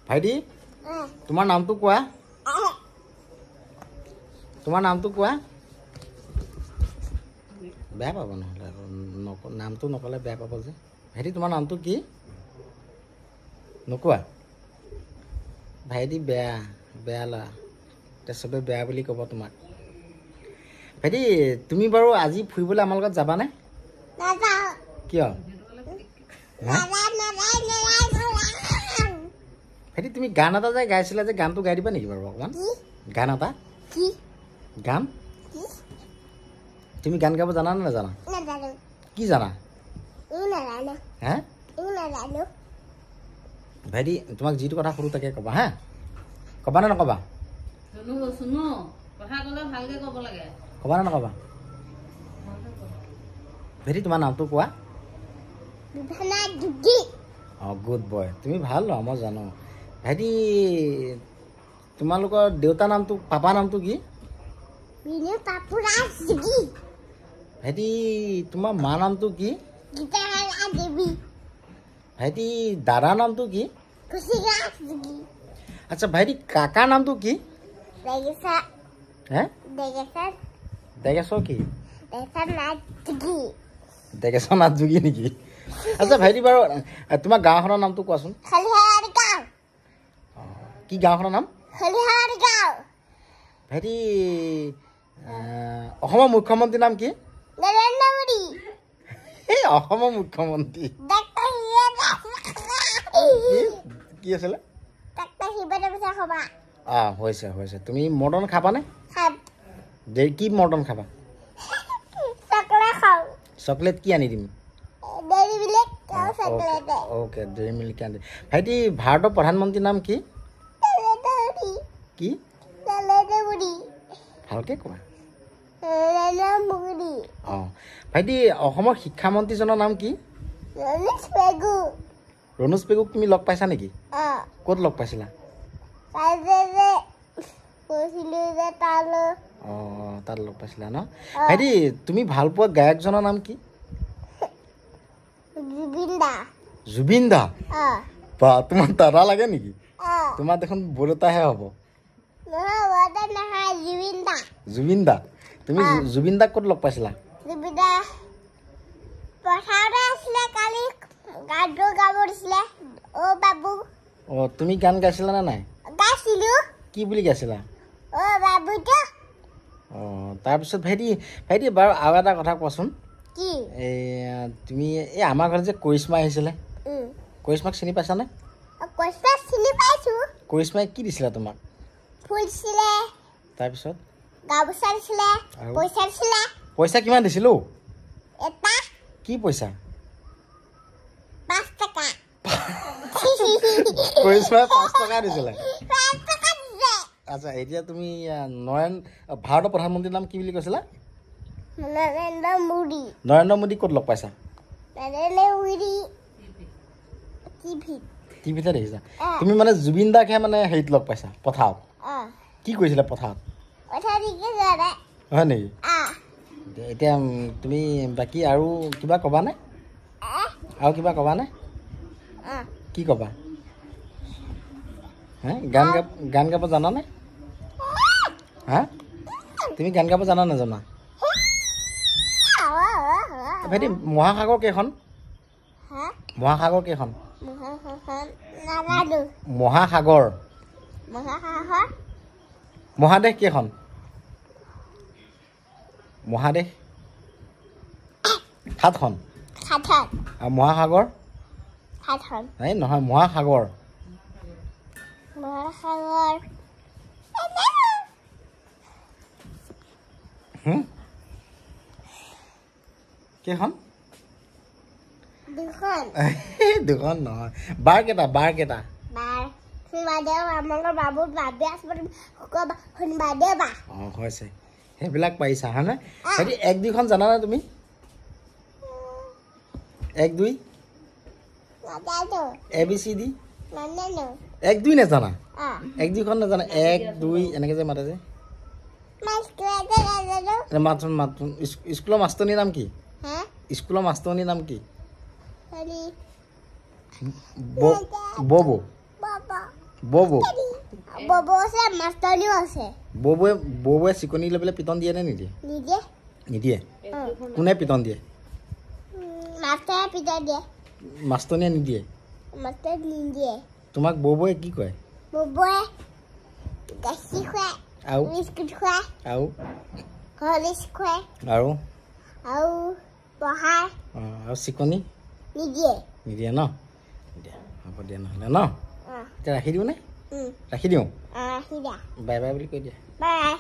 ভাইটি তোমাৰ নামটো কোৱা তোমাৰ নামটো কোৱা বেয়া পাব নহ'লে নামটো নকলে বেয়া পাব যে ভাইটি তোমাৰ নামটো কি নকোৱা ভাইটি বেয়া বেয়া লা তে সবে বেয়া বুলি ক'ব তোমাক ভাইটি তুমি বাৰু আজি ফুৰিবলৈ আমাৰ লগত যাবানে নাযাওঁ কিয় ভাইটি তুমি গান এটা যে গাইছিলা যে গানটো গাই দিবা নেকি বাৰু অকণমান গান এটা কি গান তুমি গান গাব জানা নে নাজানা নাজানো কি জানা নাজানো হে নাজানো ভাইটি তোমাক যিটো কথা সুধো তাকে ক'বা হা ক'বা নে নক'বা শুনো কথা ক'লে ভালকে ক'ব লাগে ক'বা নে নক'বা ভাইটি তোমাৰ নামটো কোৱা বিভনা দুগি অঁ গুড বয় তুমি ভাল ন মই জানো ভাইটি তোমালোকৰ দেউতা নামটো পাপা নামটো কি বিনু পাপুৰা দুগি ভাইটি তোমাৰ মা নামটো কি গীতাৰা দেৱী ভাইটি দাদাৰ নামটো কি কুচিৰা দুগি আচ্ছা ভাইটি কাকাৰ নামটো কি দেগেছা হে দেগেছা ডেগেশ্বৰ কি দেগেছা নাট দুগি ডেগেশ্বৰ নাথ যোগী নেকি আচ্ছা ভাইটি বাৰু তোমাৰ গাঁওখনৰ নামটো কোৱাচোন হলিহাৰ গাঁও কি গাঁওখনৰ নাম হলিহাৰ গাঁও ভাইটি অসমৰ মুখ্যমন্ত্ৰীৰ নাম কি নৰেন্দ্ৰ মোদী এই অসমৰ মুখ্যমন্ত্ৰী ডক্টৰ কি আছিলে ডক্টৰ হিমন্ত বিশ্ব শৰ্মা হৈছে হৈছে তুমি মৰ্টন খাবানে খাম কি মৰ্টন খাবা চকলেট খাওঁ চকলেট কি আনি দিম ডেইৰী মিল্ক আৰু চকলেট অ'কে ডেইৰী মিল্ক আনি দিম ভাইটি ভাৰতৰ প্ৰধানমন্ত্ৰীৰ নাম কি নৰেন্দ্ৰ মোদী কি নৰেন্দ্ৰ মোদী ভালকৈ কোৱা নৰেন্দ্ৰ মোদী অঁ ভাইটি অসমৰ শিক্ষামন্ত্ৰীজনৰ নাম কি ৰমেশ পেগু ৰণোজ পেগুক তুমি লগ পাইছা নেকি ক'ত লগ পাইছিলা যে কৈছিলোঁ যে তালৈ অঁ তাত লগ পাইছিলা ন ভাইটি তুমি ভাল পোৱা গায়কজনৰ নাম কি জুবিন দা জুবিন দা বা তোমাৰ দাদা লাগে নেকি নহয় তোমাৰ দেখোন বৰতাহে হ'ব বৰদা নহয় জুবিন দা জুবিন দা তুমি জুবিন দাক ক'ত লগ পাইছিলা জুবিন দা পথাৰতে আছিলে কালি গানটো গাব দিছিলে অ' বাবু অঁ তুমি গান গাইছিলা নে নাই গাইছিলোঁ কি বুলি গাইছিলা অ' বাবুটো অঁ তাৰপিছত ভাইটি ভাইটি বাৰু আৰু এটা কথা কোৱাচোন কি এই তুমি এই আমাৰ ঘৰত যে কৰিশ্মা আহিছিলে কৰিশ্মাক চিনি পাইছানে কৈছা চিনি পাইছোঁ কৰিশ্মাই কি দিছিলে তোমাক ফুল দিছিলে তাৰপিছত গামোচা দিছিলে আৰু? পইচা দিছিলে পইচা কিমান দিছিলোঁ এটা কি পইচা 5 টকা কৰিশ্মাই 5 টকা দিছিলে 5 টকা দিছে আচ্ছা এতিয়া তুমি ভাৰতৰ প্ৰধানমন্ত্ৰীৰ নাম কি বুলি কৈছিলা নৰেন্দ্ৰ মোদী নৰেন্দ্ৰ মোদী ক'ত লগ পাইছা নৰেন্দ্ৰ মোদী টিভিতে দেখিছা তুমি মানে জুবিন দাকহে মানে হেৰিত লগ পাইছা পথাৰত কি কৰিছিলা পথাৰত কথা দিকে জানে হয় নেকি এতিয়া তুমি বাকী আৰু কিবা ক'বানে আৰু কিবা ক'বানে কি ক'বা হে গান গাব জানানে হা তুমি গান গাব জানা নাজানা ভাইটি মহাসাগৰ কেইখন মহাসাগৰ কেইখন মহাসাগৰ মহাদেশ কেইখন মহাদেশ 7খন আৰু মহাসাগৰ এই নহয় মহাসাগৰ কেইখন দুখন নহয় বাৰ কেইটা অঁ হৈছে সেইবিলাক পাৰিছা হয়নে ভাইটি 1 2খন জানানে তুমি 1 2 ABCD 1 2 নাজানা 1 2খন নাজানা 1 2 এনেকৈ যে মাতে যে মাতোন স্কুলৰ মাষ্টৰনীৰ নাম কি স্কুলৰ মাষ্টৰনীৰ নাম কি ববো ববো ববো আছে মাষ্টৰনিও আছে ববুৱে চিকনি লৈ পেলাই পিটন দিয়ে নে নিদিয়ে নিদিয়ে নিদিয়ে কোনে পিটন দিয়ে মাষ্টৰে পিটাই দিয়ে মাষ্টৰনীয়ে নিদিয়ে মাষ্টৰে নিদিয়ে তোমাক ববুৱে কি কয় ববুৱে গাখীৰ খুৱায় আৰু বিস্কুট খুৱায় আৰু হৰলিক্স খুৱায় আৰু আৰু পঢ়ায় আৰু চিকনি নিদিয়ে নিদিয়ে ন দিয়া হ'ব দিয়া নহ'লে ন অঁ এতিয়া ৰাখি দিওঁ নে ৰাখি দিওঁ ৰাখি দিয়া বাই বাই বুলি কৈ দিয়া বাই